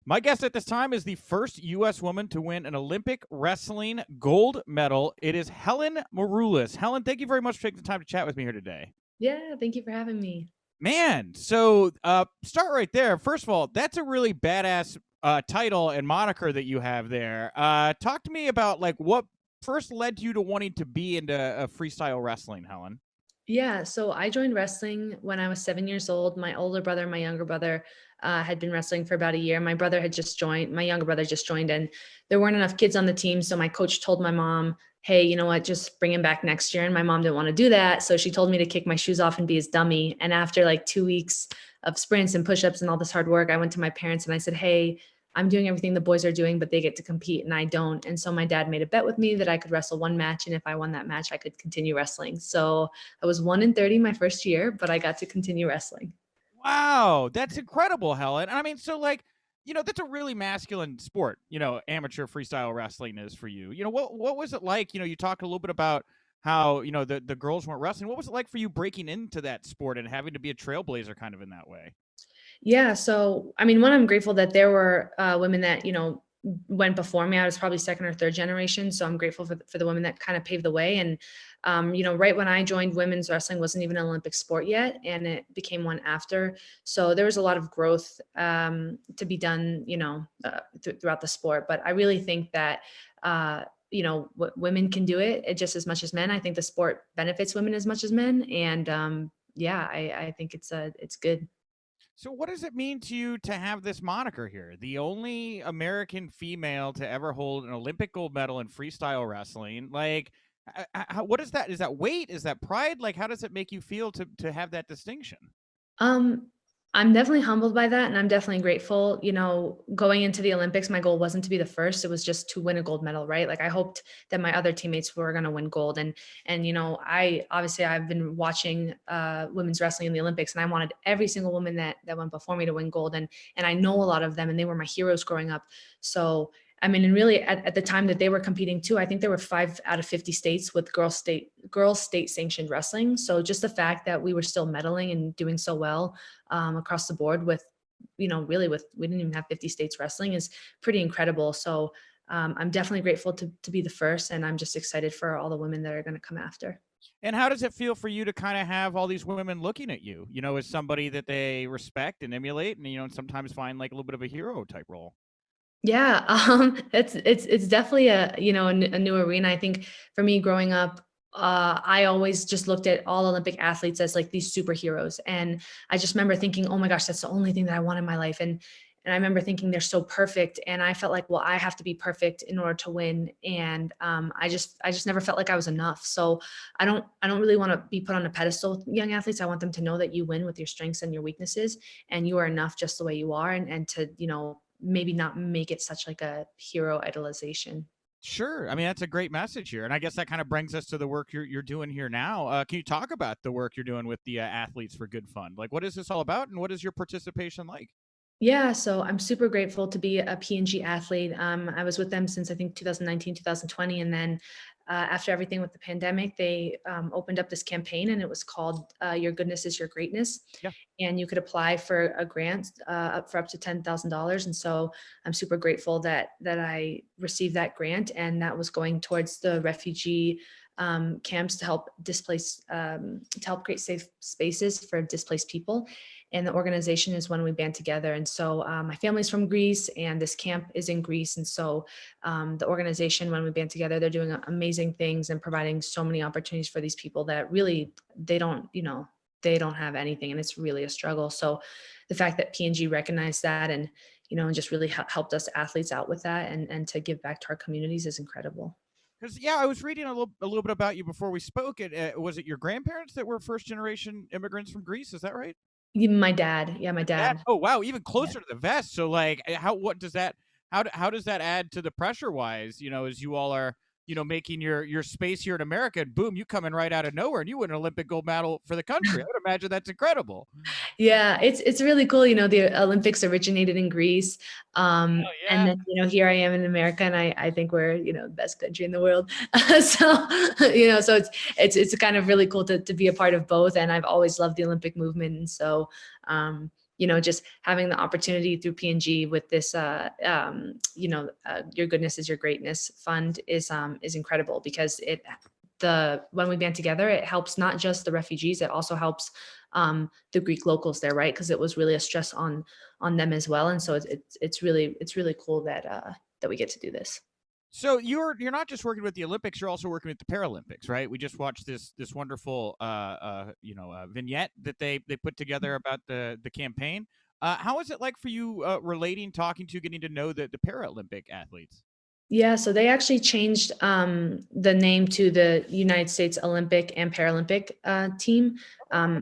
My guest at this time is the first U.S. woman to win an Olympic wrestling gold medal. It is Helen Maroulis. Helen, thank you very much for taking the time to chat with me here today. Yeah, thank you for having me. Man, so start right there. First of all, that's a really badass title and moniker that you have there. Talk to me about like what first led you to wanting to be into freestyle wrestling, Helen. Yeah, so I joined wrestling when I was 7 years old. My older brother and my younger brother had been wrestling for about a year. My brother had just joined, my younger brother just joined, and there weren't enough kids on the team. So my coach told my mom, hey, you know what, just bring him back next year. And my mom didn't want to do that. So she told me to kick my shoes off and be his dummy. And after like 2 weeks of sprints and push ups and all this hard work, I went to my parents and I said, hey, I'm doing everything the boys are doing, but they get to compete and I don't. And so my dad made a bet with me that I could wrestle one match. And if I won that match, I could continue wrestling. So I was 1 in 30 my first year, but I got to continue wrestling. Wow, that's incredible, Helen. I mean, so like, that's a really masculine sport. Amateur freestyle wrestling is for you. What was it like? You talked a little bit about how the girls weren't wrestling. What was it like for you breaking into that sport and having to be a trailblazer kind of in that way? Yeah. So, I mean, one, I'm grateful that there were women that, went before me. I was probably second or third generation. So I'm grateful for the women that kind of paved the way. And, right when I joined, women's wrestling wasn't even an Olympic sport yet, and it became one after. So there was a lot of growth to be done, throughout the sport. But I really think that, women can do it just as much as men. I think the sport benefits women as much as men. And yeah, I think it's good. So what does it mean to you to have this moniker here? The only American female to ever hold an Olympic gold medal in freestyle wrestling. Like, what is that? Is that weight? Is that pride? Like, how does it make you feel to have that distinction? Um, I'm definitely humbled by that, and I'm definitely grateful. Going into the Olympics, my goal wasn't to be the first; it was just to win a gold medal, right? Like I hoped that my other teammates were going to win gold, and I've been watching women's wrestling in the Olympics, and I wanted every single woman that went before me to win gold, and I know a lot of them, and they were my heroes growing up. So I mean, and really at the time that they were competing too, I think there were 5 out of 50 states with girls state sanctioned wrestling. So just the fact that we were still medaling and doing so well across the board with, really with, we didn't even have 50 states wrestling is pretty incredible. So I'm definitely grateful to be the first, and I'm just excited for all the women that are going to come after. And how does it feel for you to kind of have all these women looking at you, as somebody that they respect and emulate and, and sometimes find like a little bit of a hero type role? Yeah, it's definitely a new arena. I think for me growing up, I always just looked at all Olympic athletes as like these superheroes, and I just remember thinking, oh my gosh, that's the only thing that I want in my life. And I remember thinking they're so perfect, and I felt like, well, I have to be perfect in order to win. And I just never felt like I was enough. So I don't really want to be put on a pedestal with young athletes. I want them to know that you win with your strengths and your weaknesses, and you are enough just the way you are, and to maybe not make it such like a hero idolization. Sure. I mean, that's a great message here. And I guess that kind of brings us to the work you're doing here now. Can you talk about the work you're doing with the athletes for good fun? Like, what is this all about and what is your participation like? Yeah, so I'm super grateful to be a P&G athlete. I was with them since I think 2019, 2020, and then after everything with the pandemic, they opened up this campaign, and it was called "Your Goodness Is Your Greatness," Yeah. and you could apply for a grant up for up to $10,000. And so I'm super grateful that I received that grant, and that was going towards the refugee camps to help to help create safe spaces for displaced people. And the organization is When We Band Together. And so my family's from Greece, and this camp is in Greece. And so the organization When We Band Together, they're doing amazing things and providing so many opportunities for these people that really they don't have anything, and it's really a struggle. So the fact that P&G recognized that, and just really helped us athletes out with that, and to give back to our communities is incredible. Because yeah, I was reading a little bit about you before we spoke. Was it your grandparents that were first generation immigrants from Greece? Is that right? Even my dad, yeah, my Dad? dad. Oh wow, even Yeah. closer to the vest. So like, how what does that how does that add to the pressure wise? As you all are making your space here in America, and boom, you come in right out of nowhere, and you win an Olympic gold medal for the country. I would imagine that's incredible. Yeah, it's really cool. The Olympics originated in Greece, Oh and yeah. then here I am in America, and I think we're the best country in the world. So so it's kind of really cool to be a part of both, and I've always loved the Olympic movement, and so just having the opportunity through P&G with this, Your Goodness is Your Greatness fund is incredible, because when we band together, it helps not just the refugees, it also helps the Greek locals there, right? Because it was really a stress on them as well. And so it's really cool that we get to do this. So you're not just working with the Olympics, you're also working with the Paralympics, right? We just watched this wonderful vignette that they put together about the campaign. How is it like for you talking to, getting to know the Paralympic athletes? Yeah, so they actually changed the name to the United States Olympic and Paralympic team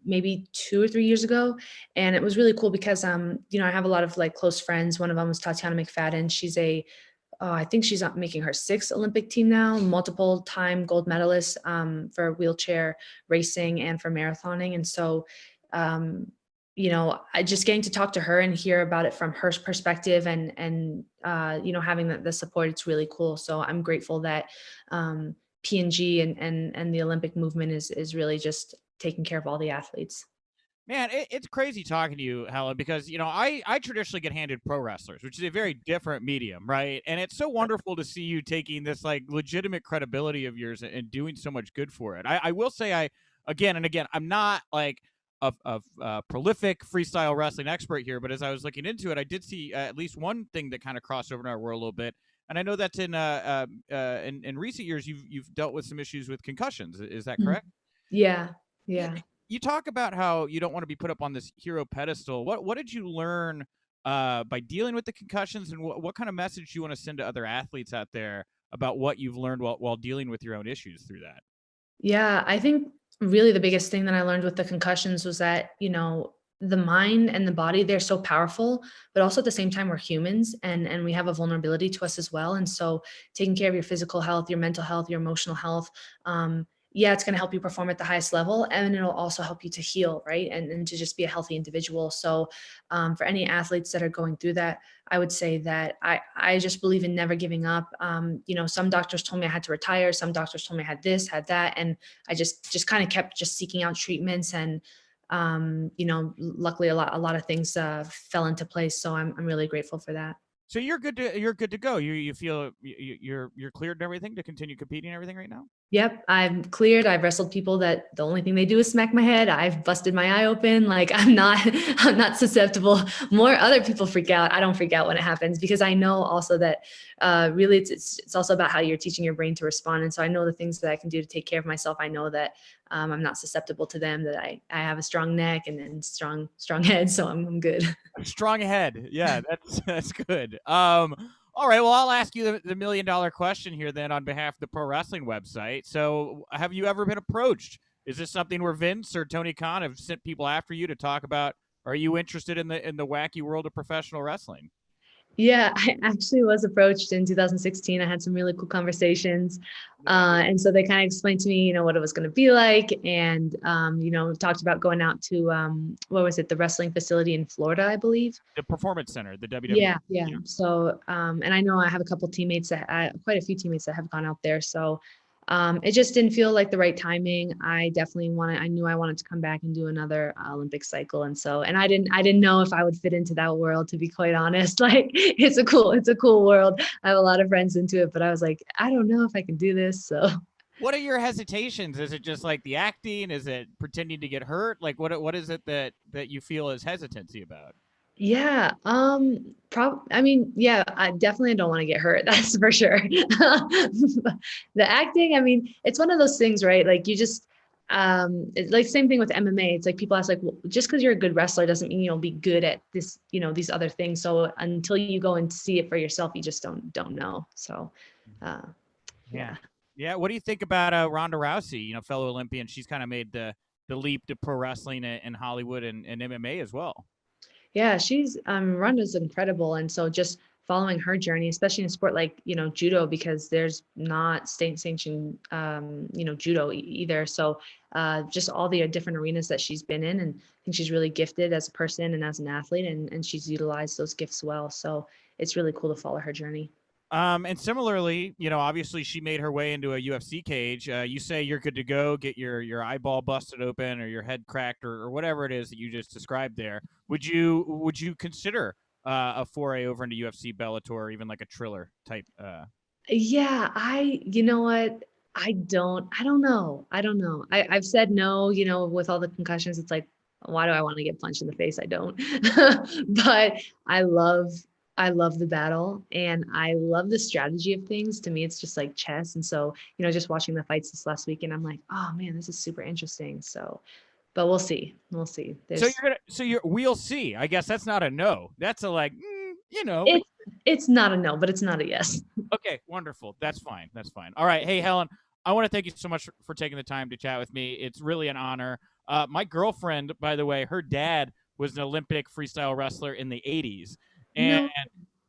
maybe 2 or 3 years ago, and it was really cool because I have a lot of like close friends. One of them was Tatiana McFadden. I think she's making her sixth Olympic team now, multiple time gold medalist for wheelchair racing and for marathoning. And so, I just getting to talk to her and hear about it from her perspective, and having the support, it's really cool. So I'm grateful that P&G and the Olympic movement is really just taking care of all the athletes. Man, it's crazy talking to you, Helen, because I traditionally get handed pro wrestlers, which is a very different medium, right? And it's so wonderful to see you taking this like legitimate credibility of yours and doing so much good for it. I will say, again and again, I'm not like a prolific freestyle wrestling expert here, but as I was looking into it, I did see at least one thing that kind of crossed over in our world a little bit. And I know that's in recent years you've dealt with some issues with concussions. Is that Mhm. correct? Yeah, Yeah, yeah. you talk about how you don't want to be put up on this hero pedestal. What did you learn by dealing with the concussions, and what kind of message do you want to send to other athletes out there about what you've learned while dealing with your own issues through that? Yeah, I think really the biggest thing that I learned with the concussions was that, the mind and the body, they're so powerful, but also at the same time, we're humans, and we have a vulnerability to us as well. And so taking care of your physical health, your mental health, your emotional health, yeah, it's going to help you perform at the highest level, and it'll also help you to heal, right? And to just be a healthy individual. So for any athletes that are going through that, I would say that I just believe in never giving up. Some doctors told me I had to retire. Some doctors told me I had this, had that, and I just kind of kept just seeking out treatments. And luckily a lot of things fell into place. So I'm really grateful for that. So you're good to go. You feel you're cleared and everything to continue competing and everything right now? Yep, I'm cleared. I've wrestled people that the only thing they do is smack my head. I've busted my eye open. Like I'm not, I'm not susceptible. More other people freak out. I don't freak out when it happens, because I know also that really it's also about how you're teaching your brain to respond. And so I know the things that I can do to take care of myself. I know that I'm not susceptible to them. That I have a strong neck and then strong head. So I'm good. Strong head. Yeah, that's good. All right. Well, I'll ask you the $1 million question here then on behalf of the pro wrestling website. So, have you ever been approached? Is this something where Vince or Tony Khan have sent people after you to talk about? Are you interested in the wacky world of professional wrestling? Yeah, I actually was approached in 2016. I had some really cool conversations. And so they kind of explained to me, what it was going to be like. And, talked about going out to, what was it, the wrestling facility in Florida, I believe. The Performance Center, the WWE. Yeah, yeah. So, and I know I have a couple teammates quite a few teammates that have gone out there. So, it just didn't feel like the right timing. I knew I wanted to come back and do another Olympic cycle. And so, and I didn't know if I would fit into that world, to be quite honest. Like it's a cool world. I have a lot of friends into it, but I was like, I don't know if I can do this. So. What are your hesitations? Is it just like the acting? Is it pretending to get hurt? Like what is it that you feel is hesitancy about? Yeah, I mean, yeah, I definitely don't want to get hurt. That's for sure. The acting, I mean, it's one of those things, right? Like you just, it's like same thing with MMA. It's like people ask, like, well, just because you're a good wrestler doesn't mean you'll be good at this, these other things. So until you go and see it for yourself, you just don't know. So, uh, Yeah. yeah. Yeah. What do you think about Ronda Rousey, fellow Olympian? She's kind of made the leap to pro wrestling and Hollywood and MMA as well. Yeah, she's Ronda's incredible. And so just following her journey, especially in a sport like, judo, because there's not state sanctioned judo either. So just all the different arenas that she's been in, and I think she's really gifted as a person and as an athlete, and she's utilized those gifts well. So it's really cool to follow her journey. And similarly, obviously she made her way into a UFC cage. You say you're good to go, get your eyeball busted open or your head cracked or whatever it is that you just described there. Would you consider a foray over into UFC, Bellator, or even like a Triller type? Yeah, you know what? I don't know. I've said no, with all the concussions, it's like, why do I want to get punched in the face? I don't. But I love, I love the battle and I love the strategy of things. To me, it's just like chess. And so, just watching the fights this last weekend, I'm like, oh man, this is super interesting. So, but we'll see. We'll see. We'll see. I guess that's not a no. That's a like, it's not a no, but it's not a yes. Okay, wonderful. That's fine. That's fine. All right. Hey, Helen, I want to thank you so much for taking the time to chat with me. It's really an honor. My girlfriend, by the way, her dad was an Olympic freestyle wrestler in the 80s. And No.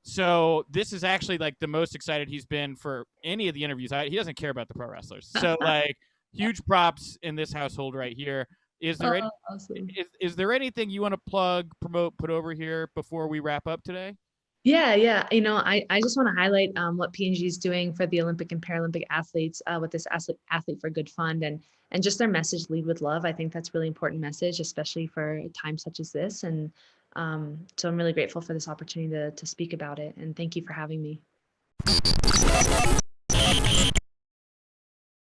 so this is actually like the most excited he's been for any of the interviews. He doesn't care about the pro wrestlers. So like huge props in this household right here. Is there Awesome. is there anything you want to plug, promote, put over here before we wrap up today? Yeah. I just want to highlight what P&G is doing for the Olympic and Paralympic athletes with this athlete for Good Fund and just their message, lead with love. I think that's a really important message, especially for a time such as this. And so I'm really grateful for this opportunity to speak about it. And thank you for having me.